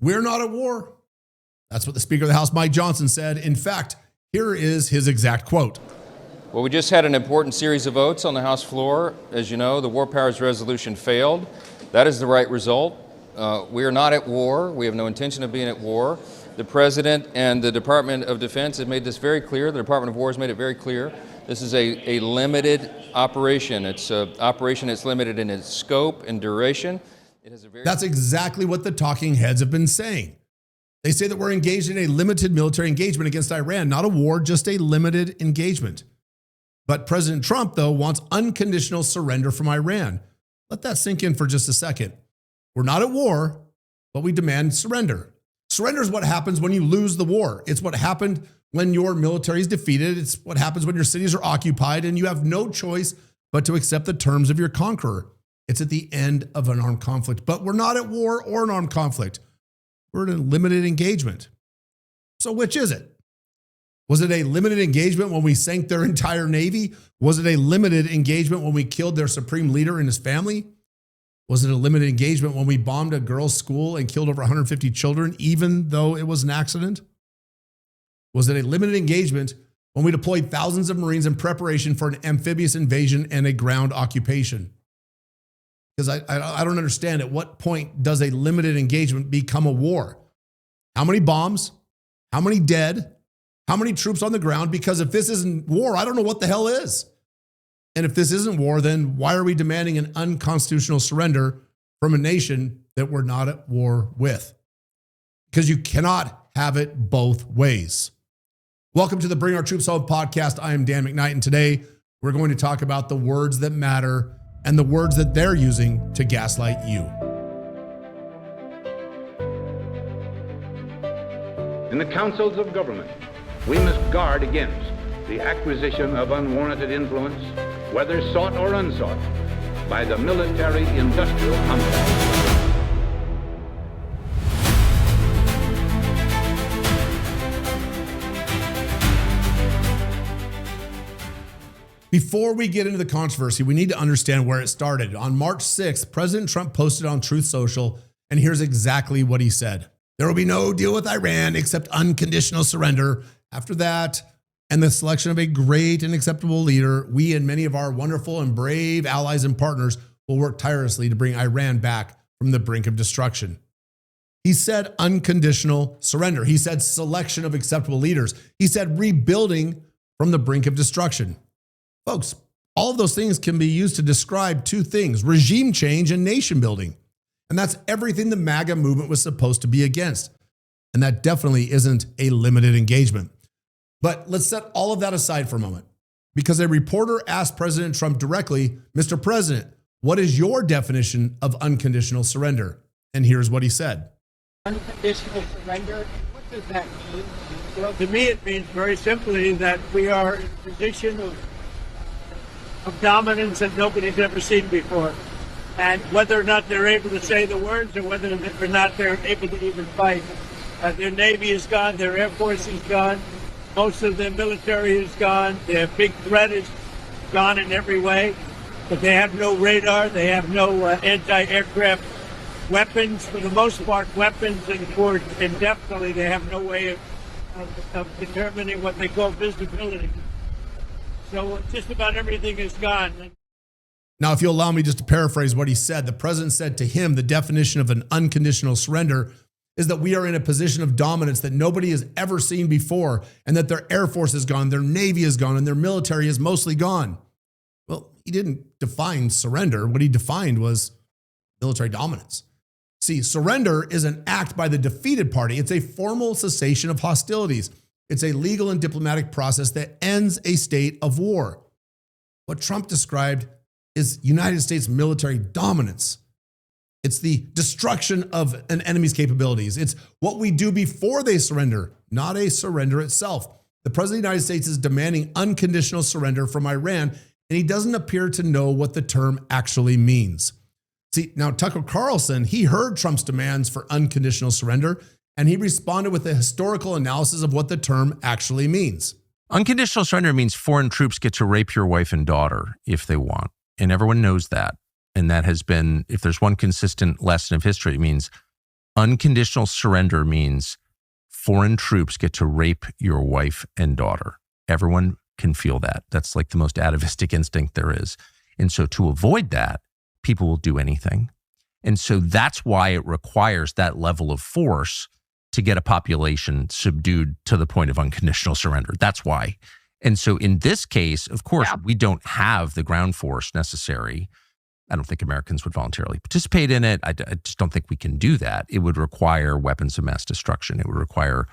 We're not at war. That's what the Speaker of the House, Mike Johnson, said. In fact, here is his exact quote. Well, we just had an important series of votes on the House floor. As you know, the War Powers Resolution failed. That is the right result. We are not at war. We have no intention of being at war. The President and the Department of Defense have made this very clear. The Department of War has made it very clear. This is a limited operation. It's an operation that's limited in its scope and duration. That's exactly what the talking heads have been saying. They say that we're engaged in a limited military engagement against Iran, not a war, just a limited engagement. But President Trump, though, wants unconditional surrender from Iran. Let that sink in for just a second. We're not at war, but we demand surrender. Surrender is what happens when you lose the war. It's what happened when your military is defeated. It's what happens when your cities are occupied and you have no choice but to accept the terms of your conqueror. It's at the end of an armed conflict. But we're not at war or an armed conflict. We're in a limited engagement. So which is it? Was it a limited engagement when we sank their entire Navy? Was it a limited engagement when we killed their supreme leader and his family? Was it a limited engagement when we bombed a girls' school and killed over 150 children, even though it was an accident? Was it a limited engagement when we deployed thousands of Marines in preparation for an amphibious invasion and a ground occupation? Because I don't understand, at what point does a limited engagement become a war? How many bombs? How many dead? How many troops on the ground? Because if this isn't war, I don't know what the hell is. And if this isn't war, then why are we demanding an unconstitutional surrender from a nation that we're not at war with? Because you cannot have it both ways. Welcome to the Bring Our Troops Home podcast. I am Dan McKnight, and today we're going to talk about the words that matter and the words that they're using to gaslight you. In the councils of government, we must guard against the acquisition of unwarranted influence, whether sought or unsought, by the military-industrial complex. Before we get into the controversy, we need to understand where it started. On March 6th, President Trump posted on Truth Social, and here's exactly what he said. There will be no deal with Iran except unconditional surrender. After that, and the selection of a great and acceptable leader, we and many of our wonderful and brave allies and partners will work tirelessly to bring Iran back from the brink of destruction. He said unconditional surrender. He said selection of acceptable leaders. He said rebuilding from the brink of destruction. Folks, all of those things can be used to describe two things: regime change and nation building. And that's everything the MAGA movement was supposed to be against. And that definitely isn't a limited engagement. But let's set all of that aside for a moment, because a reporter asked President Trump directly, Mr. President, what is your definition of unconditional surrender? And here's what he said. Unconditional surrender, what does that mean? Well, to me, it means very simply that we are in a position of dominance that nobody's ever seen before. And whether or not they're able to say the words, or whether or not they're able to even fight. Their Navy is gone, their Air Force is gone, most of their military is gone, their big threat is gone in every way, but they have no radar, they have no anti-aircraft weapons, for the most part weapons, and definitely they have no way of determining what they call visibility. So just about everything is gone. Now, if you'll allow me just to paraphrase what he said, the president said to him, the definition of an unconditional surrender is that we are in a position of dominance that nobody has ever seen before, and that their Air Force is gone, their Navy is gone, and their military is mostly gone. Well, he didn't define surrender. What he defined was military dominance. See, surrender is an act by the defeated party. It's a formal cessation of hostilities. It's a legal and diplomatic process that ends a state of war. What Trump described is United States military dominance. It's the destruction of an enemy's capabilities. It's what we do before they surrender, not a surrender itself. The President of the United States is demanding unconditional surrender from Iran, and he doesn't appear to know what the term actually means. See, now Tucker Carlson, he heard Trump's demands for unconditional surrender, and he responded with a historical analysis of what the term actually means. Unconditional surrender means foreign troops get to rape your wife and daughter if they want. And everyone knows that. And that has been, if there's one consistent lesson of history, it means Unconditional surrender means foreign troops get to rape your wife and daughter. Everyone can feel that. That's like the most atavistic instinct there is. And so to avoid that, people will do anything. And so that's why it requires that level of force to get a population subdued to the point of unconditional surrender. That's why. And so in this case, of course, we don't have the ground force necessary. I don't think Americans would voluntarily participate in it. I just don't think we can do that. It would require weapons of mass destruction. It would require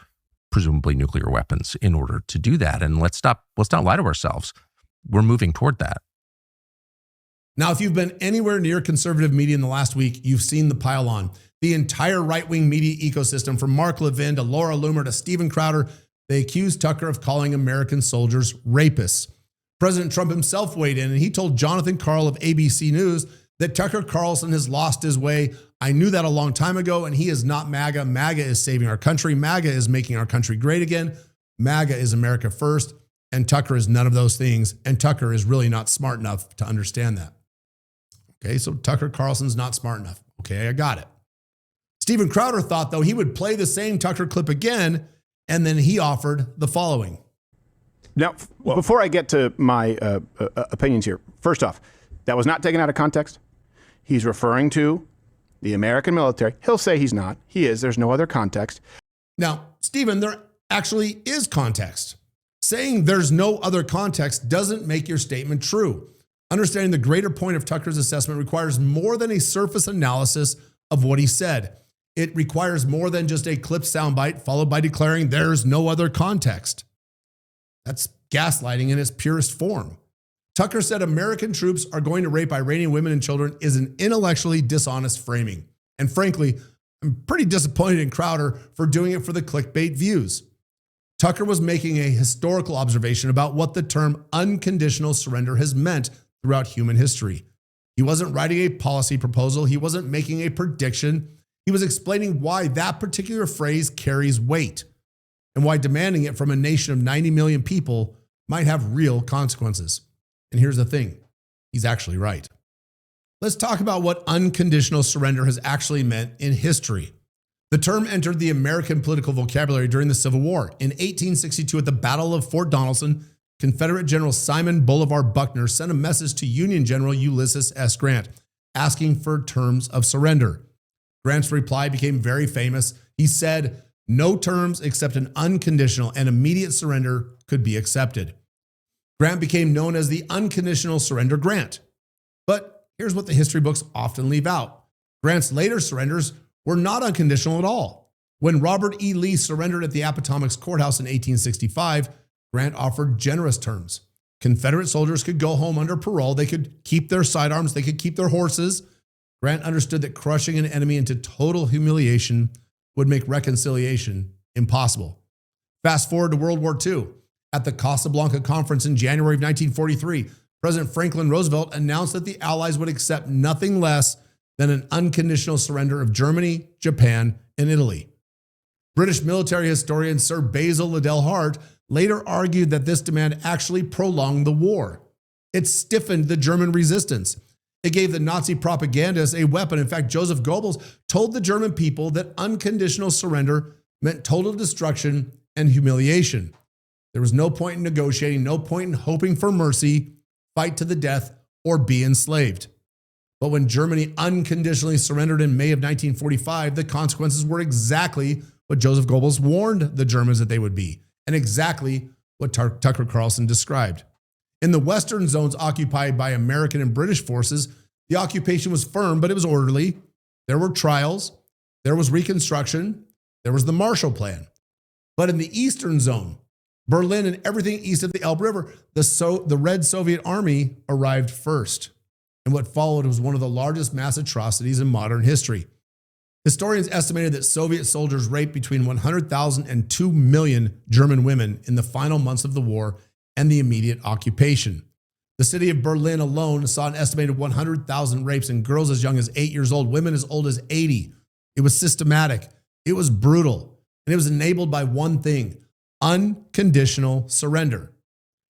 presumably nuclear weapons in order to do that. And let's not lie to ourselves. We're moving toward that. Now, if you've been anywhere near conservative media in the last week, you've seen the pile on. The entire right-wing media ecosystem, from Mark Levin to Laura Loomer to Steven Crowder, they accused Tucker of calling American soldiers rapists. President Trump himself weighed in, and he told Jonathan Karl of ABC News that Tucker Carlson has lost his way. I knew that a long time ago, and he is not MAGA. MAGA is saving our country. MAGA is making our country great again. MAGA is America first, and Tucker is none of those things, and Tucker is really not smart enough to understand that. Okay, so Tucker Carlson's not smart enough. Okay, I got it. Steven Crowder thought, though, he would play the same Tucker clip again, and then he offered the following. Now, before I get to my opinions here, first off, that was not taken out of context. He's referring to the American military. He'll say he's not. He is. There's no other context. Now, Stephen, there actually is context. Saying there's no other context doesn't make your statement true. Understanding the greater point of Tucker's assessment requires more than a surface analysis of what he said. It requires more than just a clip soundbite followed by declaring there's no other context. That's gaslighting in its purest form. Tucker said American troops are going to rape Iranian women and children is an intellectually dishonest framing. And frankly, I'm pretty disappointed in Crowder for doing it for the clickbait views. Tucker was making a historical observation about what the term unconditional surrender has meant throughout human history. He wasn't writing a policy proposal. He wasn't making a prediction. He was explaining why that particular phrase carries weight and why demanding it from a nation of 90 million people might have real consequences. And here's the thing, he's actually right. Let's talk about what unconditional surrender has actually meant in history. The term entered the American political vocabulary during the Civil War. In 1862, at the Battle of Fort Donelson, Confederate General Simon Bolivar Buckner sent a message to Union General Ulysses S. Grant, asking for terms of surrender. Grant's reply became very famous. He said, no terms except an unconditional and immediate surrender could be accepted. Grant became known as the Unconditional Surrender Grant. But here's what the history books often leave out. Grant's later surrenders were not unconditional at all. When Robert E. Lee surrendered at the Appomattox Courthouse in 1865, Grant offered generous terms. Confederate soldiers could go home under parole. They could keep their sidearms. They could keep their horses. Grant understood that crushing an enemy into total humiliation would make reconciliation impossible. Fast forward to World War II. At the Casablanca Conference in January of 1943, President Franklin Roosevelt announced that the Allies would accept nothing less than an unconditional surrender of Germany, Japan, and Italy. British military historian Sir Basil Liddell Hart later argued that this demand actually prolonged the war. It stiffened the German resistance. It gave the Nazi propagandists a weapon. In fact, Joseph Goebbels told the German people that unconditional surrender meant total destruction and humiliation. There was no point in negotiating, no point in hoping for mercy, fight to the death, or be enslaved. But when Germany unconditionally surrendered in May of 1945, the consequences were exactly what Joseph Goebbels warned the Germans that they would be, and exactly what Tucker Carlson described. In the western zones occupied by American and British forces, the occupation was firm, but it was orderly. There were trials, there was reconstruction, there was the Marshall Plan. But in the eastern zone, Berlin and everything east of the Elbe River, the Red Soviet Army arrived first. And what followed was one of the largest mass atrocities in modern history. Historians estimated that Soviet soldiers raped between 100,000 and 2 million German women in the final months of the war and the immediate occupation. The city of Berlin alone saw an estimated 100,000 rapes in girls as young as 8 years old, women as old as 80. It was systematic, it was brutal, and it was enabled by one thing: unconditional surrender.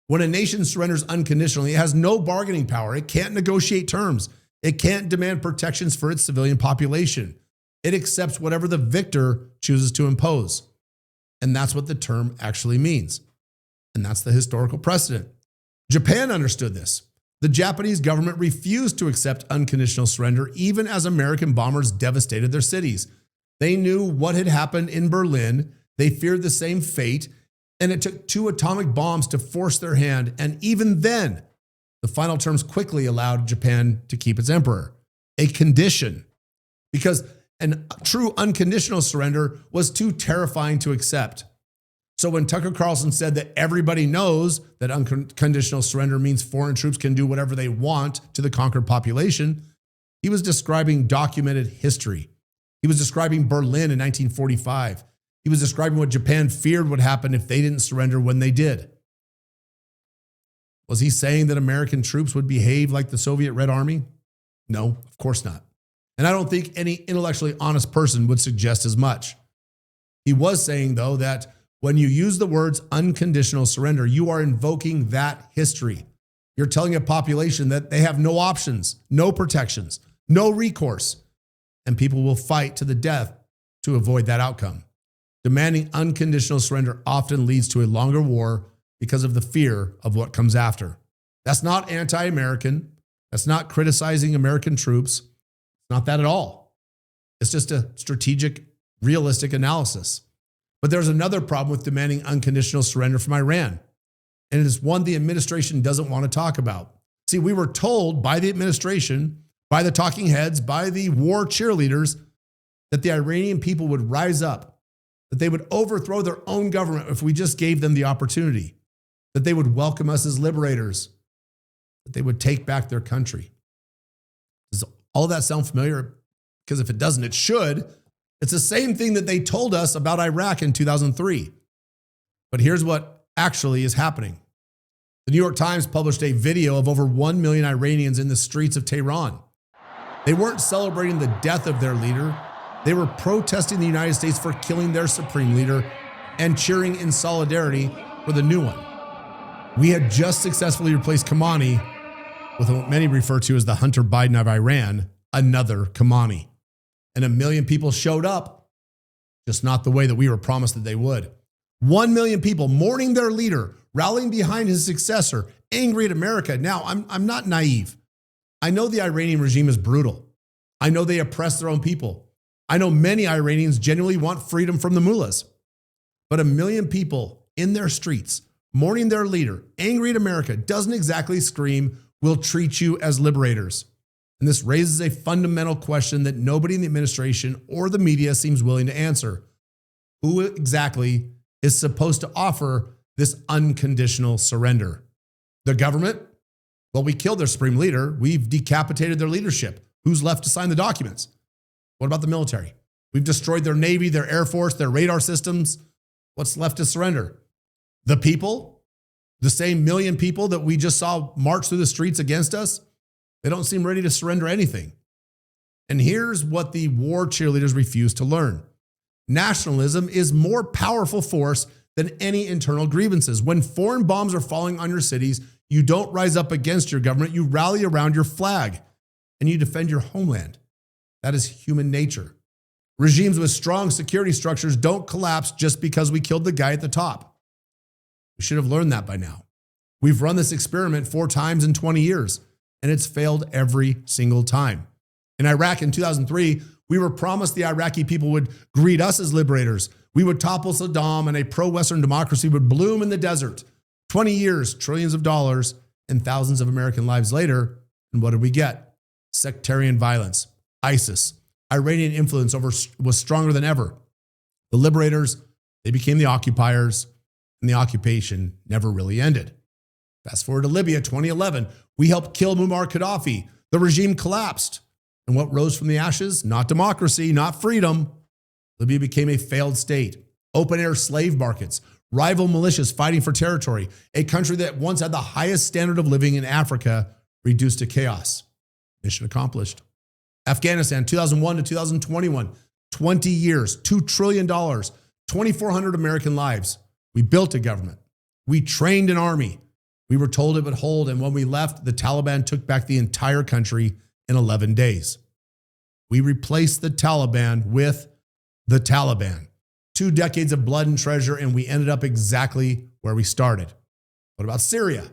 When a nation surrenders unconditionally, it has no bargaining power. It can't negotiate terms. It can't demand protections for its civilian population. It accepts whatever the victor chooses to impose. And that's what the term actually means. And that's the historical precedent. Japan understood this. The Japanese government refused to accept unconditional surrender, even as American bombers devastated their cities. They knew what had happened in Berlin. They feared the same fate. And it took 2 atomic bombs to force their hand. And even then, the final terms quickly allowed Japan to keep its emperor. A condition. Because a true unconditional surrender was too terrifying to accept. So when Tucker Carlson said that everybody knows that unconditional surrender means foreign troops can do whatever they want to the conquered population, he was describing documented history. He was describing Berlin in 1945. He was describing what Japan feared would happen if they didn't surrender when they did. Was he saying that American troops would behave like the Soviet Red Army? No, of course not. And I don't think any intellectually honest person would suggest as much. He was saying, though, that when you use the words unconditional surrender, you are invoking that history. You're telling a population that they have no options, no protections, no recourse, and people will fight to the death to avoid that outcome. Demanding unconditional surrender often leads to a longer war because of the fear of what comes after. That's not anti-American. That's not criticizing American troops. It's not that at all. It's just a strategic, realistic analysis. But there's another problem with demanding unconditional surrender from Iran. And it is one the administration doesn't want to talk about. See, we were told by the administration, by the talking heads, by the war cheerleaders, that the Iranian people would rise up, that they would overthrow their own government if we just gave them the opportunity, that they would welcome us as liberators, that they would take back their country. Does all that sound familiar? Because if it doesn't, it should. It's the same thing that they told us about Iraq in 2003. But here's what actually is happening. The New York Times published a video of over 1 million Iranians in the streets of Tehran. They weren't celebrating the death of their leader. They were protesting the United States for killing their supreme leader and cheering in solidarity for the new one. We had just successfully replaced Khamenei with what many refer to as the Hunter Biden of Iran, another Khamenei. And 1 million people showed up, just not the way that we were promised that they would. 1 million people mourning their leader, rallying behind his successor, angry at America. Now, I'm not naive. I know the Iranian regime is brutal. I know they oppress their own people. I know many Iranians genuinely want freedom from the mullahs. But 1 million people in their streets, mourning their leader, angry at America, doesn't exactly scream, "We'll treat you as liberators." And this raises a fundamental question that nobody in the administration or the media seems willing to answer. Who exactly is supposed to offer this unconditional surrender? The government? Well, we killed their supreme leader. We've decapitated their leadership. Who's left to sign the documents? What about the military? We've destroyed their Navy, their Air Force, their radar systems. What's left to surrender? The people? The same 1 million people that we just saw march through the streets against us? They don't seem ready to surrender anything. And here's what the war cheerleaders refuse to learn. Nationalism is more powerful force than any internal grievances. When foreign bombs are falling on your cities, you don't rise up against your government. You rally around your flag and you defend your homeland. That is human nature. Regimes with strong security structures don't collapse just because we killed the guy at the top. We should have learned that by now. We've run this experiment 4 times in 20 years. And it's failed every single time. In Iraq in 2003, we were promised the Iraqi people would greet us as liberators. We would topple Saddam and a pro-Western democracy would bloom in the desert. 20 years, trillions of dollars, and thousands of American lives later, and what did we get? Sectarian violence, ISIS. Iranian influence was stronger than ever. The liberators, they became the occupiers, and the occupation never really ended. Fast forward to Libya, 2011. We helped kill Muammar Gaddafi. The regime collapsed. And what rose from the ashes? Not democracy, not freedom. Libya became a failed state. Open-air slave markets, rival militias fighting for territory, a country that once had the highest standard of living in Africa reduced to chaos. Mission accomplished. Afghanistan, 2001 to 2021, 20 years, $2 trillion, 2,400 American lives. We built a government. We trained an army. We were told it would hold, and when we left, the Taliban took back the entire country in 11 days. We replaced the Taliban with the Taliban. 2 decades of blood and treasure, and we ended up exactly where we started. What about Syria?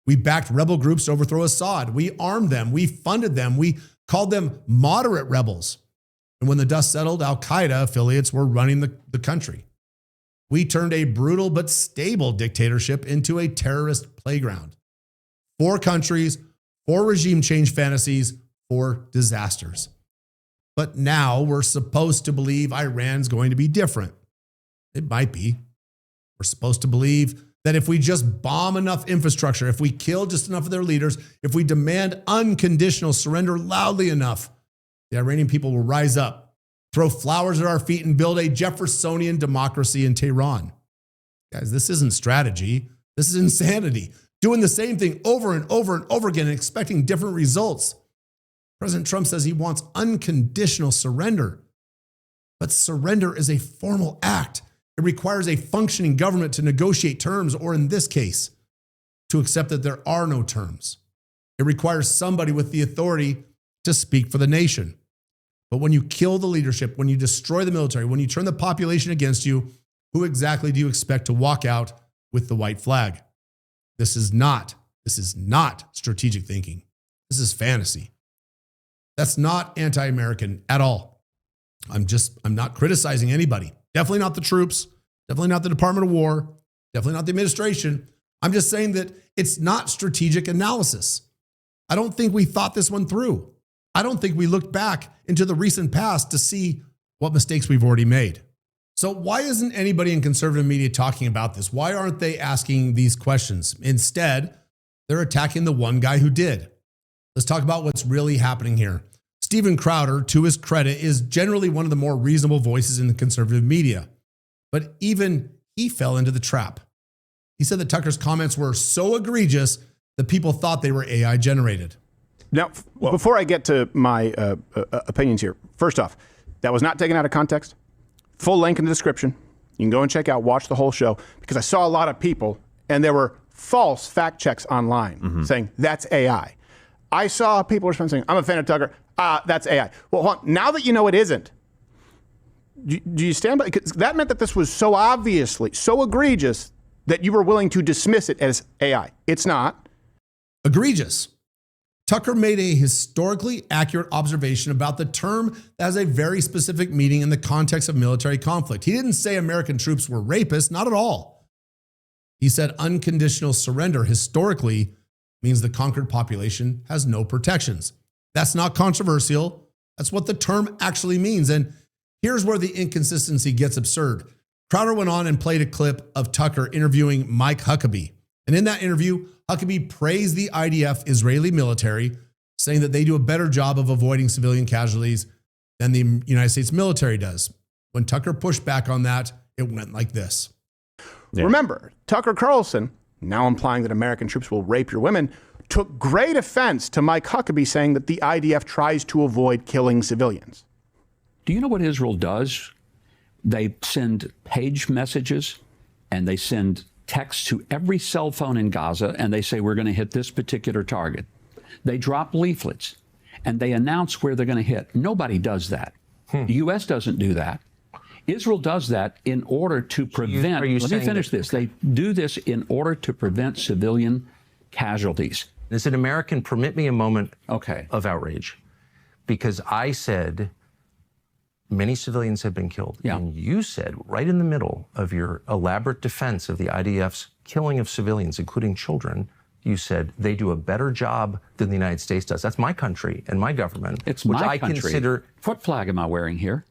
We backed rebel groups to overthrow Assad. We armed them. We funded them. We called them moderate rebels. And when the dust settled, al-Qaeda affiliates were running the country. We turned a brutal but stable dictatorship into a terrorist playground. 4 countries, 4 regime change fantasies, 4 disasters. But now we're supposed to believe Iran's going to be different. It might be. We're supposed to believe that if we just bomb enough infrastructure, if we kill just enough of their leaders, if we demand unconditional surrender loudly enough, the Iranian people will rise up, throw flowers at our feet, and build a Jeffersonian democracy in Tehran. Guys, this isn't strategy. This is insanity. Doing the same thing over and over and over again and expecting different results. President Trump says he wants unconditional surrender. But surrender is a formal act. It requires a functioning government to negotiate terms, or in this case, to accept that there are no terms. It requires somebody with the authority to speak for the nation. But when you kill the leadership, when you destroy the military, when you turn the population against you, who exactly do you expect to walk out with the white flag? This is not strategic thinking. This is fantasy. That's not anti-American at all. I'm not criticizing anybody. Definitely not the troops. Definitely not the Department of War. Definitely not the administration. I'm just saying that it's not strategic analysis. I don't think we thought this one through. I don't think we looked back into the recent past to see what mistakes we've already made. So why isn't anybody in conservative media talking about this? Why aren't they asking these questions? Instead, they're attacking the one guy who did. Let's talk about what's really happening here. Steven Crowder, to his credit, is generally one of the more reasonable voices in the conservative media. But even he fell into the trap. He said that Tucker's comments were so egregious that people thought they were AI generated. Now, before I get to my opinions here, first off, that was not taken out of context. Full link in the description. You can go and check out, watch the whole show, because I saw a lot of people, and there were false fact checks online saying that's AI. I saw people responding saying, I'm a fan of Tucker. That's AI. Well, now that you know it isn't, do you stand by? Because that meant that this was so obviously, so egregious that you were willing to dismiss it as AI. It's not. Egregious. Tucker made a historically accurate observation about the term that has a very specific meaning in the context of military conflict. He didn't say American troops were rapists, not at all. He said unconditional surrender historically means the conquered population has no protections. That's not controversial. That's what the term actually means. And here's where the inconsistency gets absurd. Crowder went on and played a clip of Tucker interviewing Mike Huckabee. And in that interview, Huckabee praised the IDF Israeli military, saying that they do a better job of avoiding civilian casualties than the United States military does. When Tucker pushed back on that, it went like this. Yeah. Remember, Tucker Carlson, now implying that American troops will rape your women, took great offense to Mike Huckabee saying that the IDF tries to avoid killing civilians. Do you know what Israel does? They send page messages and they send texts to every cell phone in Gaza, and they say, we're going to hit this particular target. They drop leaflets and they announce where they're going to hit. Nobody does that. The U.S. doesn't do that. Israel does that in order to prevent, let me finish this. They do this in order to prevent civilian casualties. As an American, permit me a moment of outrage, because I said many civilians have been killed. Yeah. And you said, right in the middle of your elaborate defense of the IDF's killing of civilians, including children, you said they do a better job than the United States does. That's my country and my government. It's which my I country. Consider. What flag am I wearing here?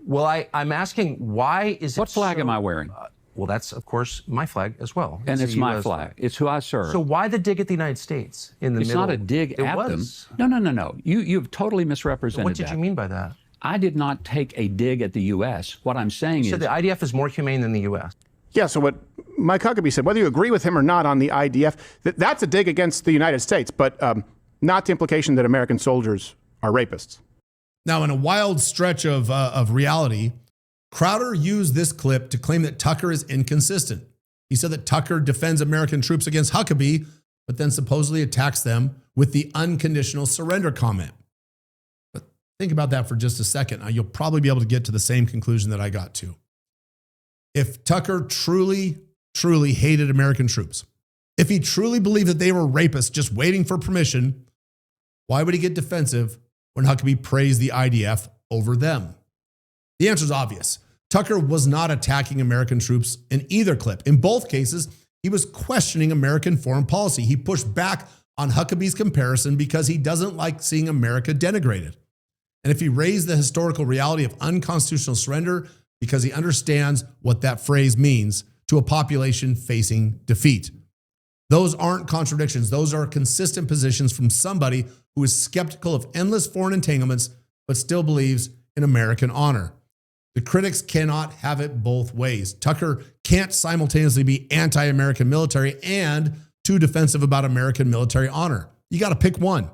Well, I'm asking, why is it What flag am I wearing? Well, that's, of course, my flag as well. And it's my US flag. It's who I serve. So why the dig at the United States in the It's middle? not a dig It at was. them. No. You've totally misrepresented What did you mean by that? I did not take a dig at the U.S. What I'm saying You said is... the IDF is more humane than the U.S. Yeah, so what Mike Huckabee said, whether you agree with him or not on the IDF, that's a dig against the United States, but not the implication that American soldiers are rapists. Now, in a wild stretch of reality, Crowder used this clip to claim that Tucker is inconsistent. He said that Tucker defends American troops against Huckabee, but then supposedly attacks them with the unconditional surrender comment. But Think about that for just a second. Now, you'll probably be able to get to the same conclusion that I got to. If Tucker truly hated American troops, if he truly believed that they were rapists just waiting for permission, why would he get defensive when Huckabee praised the IDF over them? The answer is obvious. Tucker was not attacking American troops in either clip. In both cases, he was questioning American foreign policy. He pushed back on Huckabee's comparison because he doesn't like seeing America denigrated. And if he raised the historical reality of unconstitutional surrender because he understands what that phrase means to a population facing defeat. Those aren't contradictions. Those are consistent positions from somebody who is skeptical of endless foreign entanglements, but still believes in American honor. The critics cannot have it both ways. Tucker can't simultaneously be anti-American military and too defensive about American military honor. You got to pick one.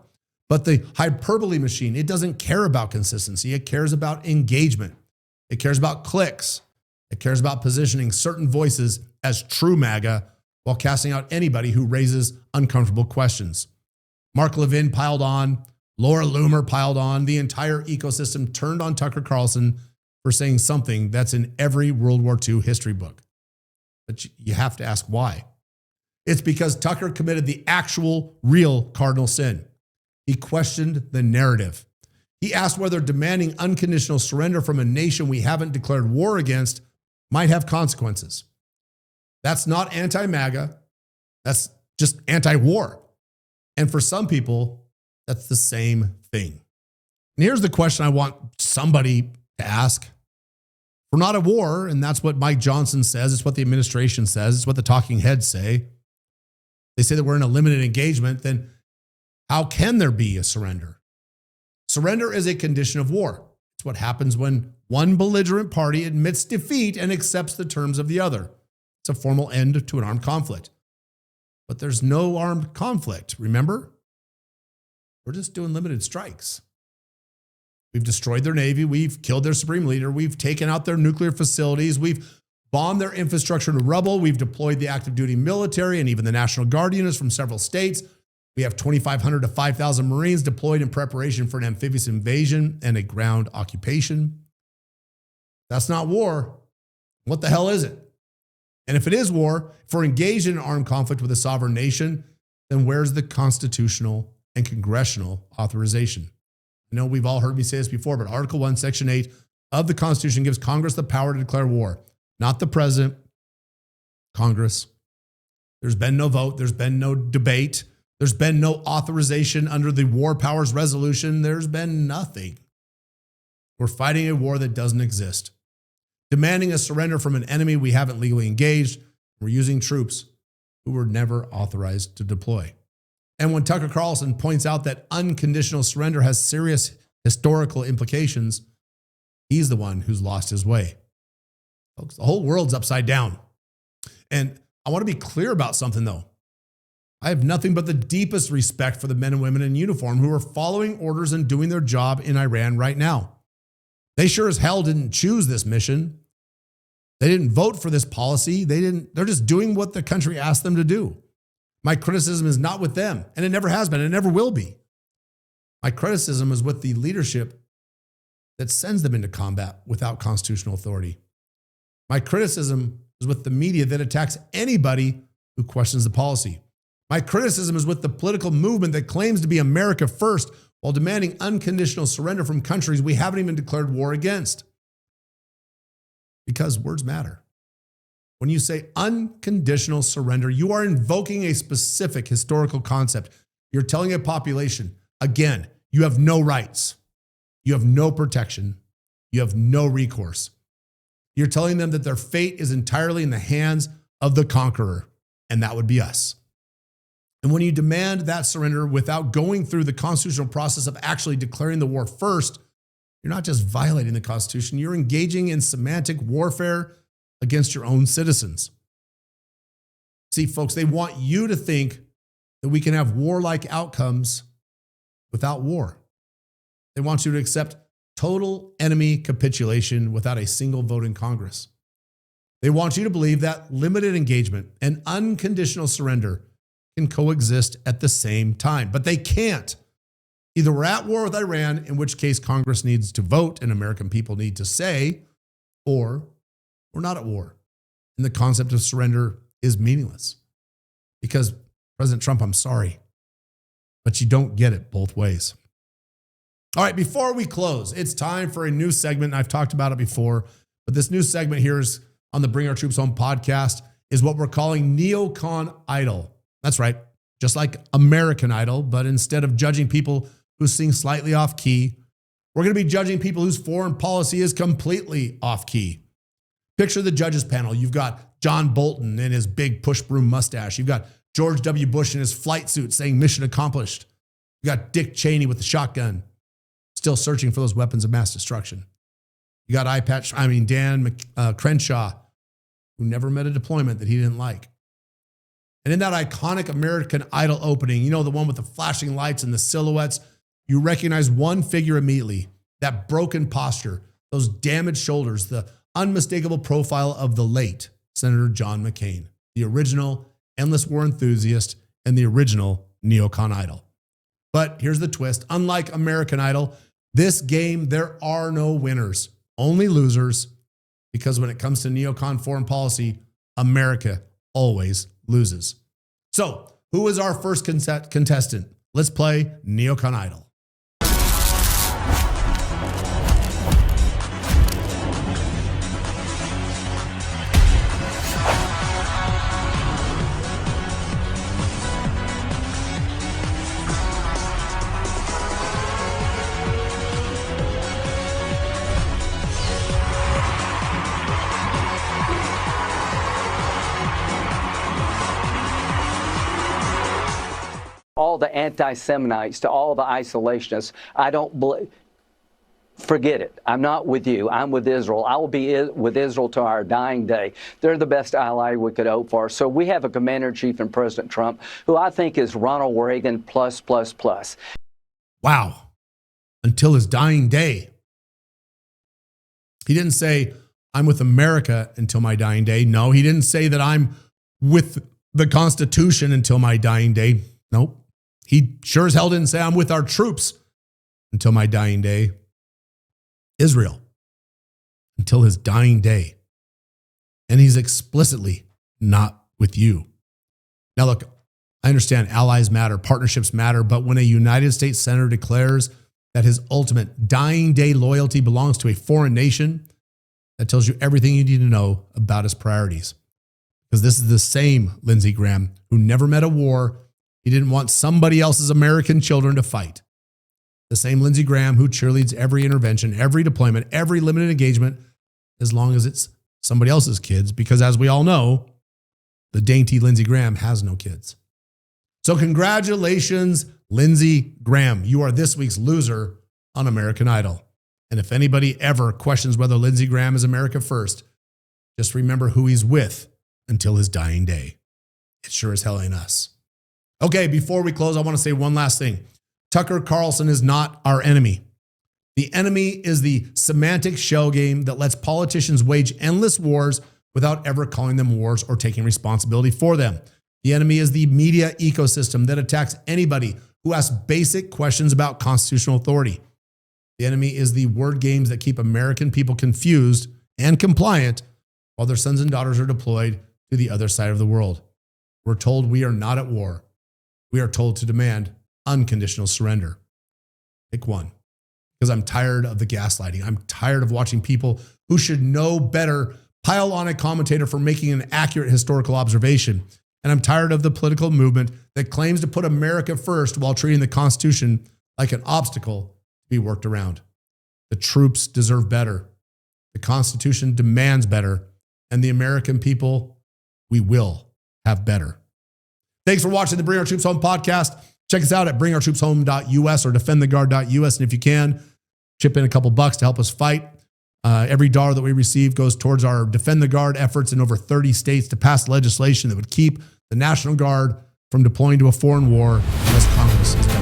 But the hyperbole machine, it doesn't care about consistency. It cares about engagement. It cares about clicks. It cares about positioning certain voices as true MAGA while casting out anybody who raises uncomfortable questions. Mark Levin piled on. Laura Loomer piled on. The entire ecosystem turned on Tucker Carlson for saying something that's in every World War II history book. But you have to ask why. It's because Tucker committed the actual, real cardinal sin. He questioned the narrative. He asked whether demanding unconditional surrender from a nation we haven't declared war against might have consequences. That's not anti-MAGA. That's just anti-war. And for some people, that's the same thing. And here's the question I want somebody to ask. We're not at war, and that's what Mike Johnson says. It's what the administration says. It's what the talking heads say. They say that we're in a limited engagement. Then how can there be a surrender? Surrender is a condition of war. It's what happens when one belligerent party admits defeat and accepts the terms of the other. It's a formal end to an armed conflict. But there's no armed conflict, remember? We're just doing limited strikes. We've destroyed their navy. We've killed their supreme leader. We've taken out their nuclear facilities. We've bombed their infrastructure to rubble. We've deployed the active duty military and even the National Guard units from several states. We have 2,500 to 5,000 Marines deployed in preparation for an amphibious invasion and a ground occupation. That's not war. What the hell is it? And if it is war, if we're engaged in an armed conflict with a sovereign nation, then where's the constitutional and congressional authorization? I know we've all heard me say this before, but Article 1, Section 8 of the Constitution gives Congress the power to declare war, not the president, Congress. There's been no vote. There's been no debate. There's been no authorization under the War Powers Resolution. There's been nothing. We're fighting a war that doesn't exist. Demanding a surrender from an enemy we haven't legally engaged. We're using troops who were never authorized to deploy. And when Tucker Carlson points out that unconditional surrender has serious historical implications, he's the one who's lost his way. Folks, the whole world's upside down. And I want to be clear about something, though. I have nothing but the deepest respect for the men and women in uniform who are following orders and doing their job in Iran right now. They sure as hell didn't choose this mission. They didn't vote for this policy. They're just doing what the country asked them to do. My criticism is not with them, and it never has been, and it never will be. My criticism is with the leadership that sends them into combat without constitutional authority. My criticism is with the media that attacks anybody who questions the policy. My criticism is with the political movement that claims to be America first while demanding unconditional surrender from countries we haven't even declared war against. Because words matter. When you say unconditional surrender, you are invoking a specific historical concept. You're telling a population, again, you have no rights. You have no protection. You have no recourse. You're telling them that their fate is entirely in the hands of the conqueror, and that would be us. And when you demand that surrender without going through the constitutional process of actually declaring the war first, you're not just violating the Constitution, you're engaging in semantic warfare against your own citizens. See, folks, they want you to think that we can have warlike outcomes without war. They want you to accept total enemy capitulation without a single vote in Congress. They want you to believe that limited engagement and unconditional surrender can coexist at the same time, but they can't. Either we're at war with Iran, in which case Congress needs to vote and American people need to say, or we're not at war. And the concept of surrender is meaningless. Because President Trump, I'm sorry, but you don't get it both ways. All right, before we close, it's time for a new segment. I've talked about it before, but this new segment here is on the Bring Our Troops Home podcast is what we're calling NEOCON IDOL. That's right, just like American Idol, but instead of judging people who sing slightly off key, we're going to be judging people whose foreign policy is completely off key. Picture the judges panel. You've got John Bolton in his big push broom mustache. You've got George W. Bush in his flight suit saying mission accomplished. You got Dick Cheney with the shotgun, still searching for those weapons of mass destruction. You got Dan Crenshaw, who never met a deployment that he didn't like. And in that iconic American Idol opening, you know, the one with the flashing lights and the silhouettes, you recognize one figure immediately, that broken posture, those damaged shoulders, the unmistakable profile of the late Senator John McCain, the original endless war enthusiast and the original NEOCON Idol. But here's the twist. Unlike American Idol, this game, there are no winners, only losers, because when it comes to NEOCON foreign policy, America always loses. So, who is our first contestant? Let's play NEOCON Idol. All the anti-Semites to all the isolationists, I don't believe. Forget it. I'm not with you. I'm with Israel. I will be with Israel to our dying day. They're the best ally we could hope for. So we have a commander-in-chief in President Trump, who I think is Ronald Reagan plus. Wow. Until his dying day. He didn't say, I'm with America until my dying day. No, he didn't say that I'm with the Constitution until my dying day. Nope. He sure as hell didn't say I'm with our troops until my dying day. Israel until his dying day. And he's explicitly not with you. Now look, I understand allies matter, partnerships matter, but when a United States senator declares that his ultimate dying day loyalty belongs to a foreign nation, that tells you everything you need to know about his priorities. Because this is the same Lindsey Graham who never met a war. He didn't want somebody else's American children to fight. The same Lindsey Graham who cheerleads every intervention, every deployment, every limited engagement, as long as it's somebody else's kids. Because as we all know, the dainty Lindsey Graham has no kids. So congratulations, Lindsey Graham. You are this week's loser on American Idol. And if anybody ever questions whether Lindsey Graham is America first, just remember who he's with until his dying day. It sure as hell ain't us. Okay, before we close, I want to say one last thing. Tucker Carlson is not our enemy. The enemy is the semantic shell game that lets politicians wage endless wars without ever calling them wars or taking responsibility for them. The enemy is the media ecosystem that attacks anybody who asks basic questions about constitutional authority. The enemy is the word games that keep American people confused and compliant while their sons and daughters are deployed to the other side of the world. We're told we are not at war. We are told to demand unconditional surrender. Pick one. Because I'm tired of the gaslighting. I'm tired of watching people who should know better pile on a commentator for making an accurate historical observation. And I'm tired of the political movement that claims to put America first while treating the Constitution like an obstacle to be worked around. The troops deserve better. The Constitution demands better. And the American people, we will have better. Thanks for watching the Bring Our Troops Home podcast. Check us out at bringourtroopshome.us or defendtheguard.us. And if you can, chip in a couple bucks to help us fight. Every dollar that we receive goes towards our Defend the Guard efforts in over 30 states to pass legislation that would keep the National Guard from deploying to a foreign war unless Congress is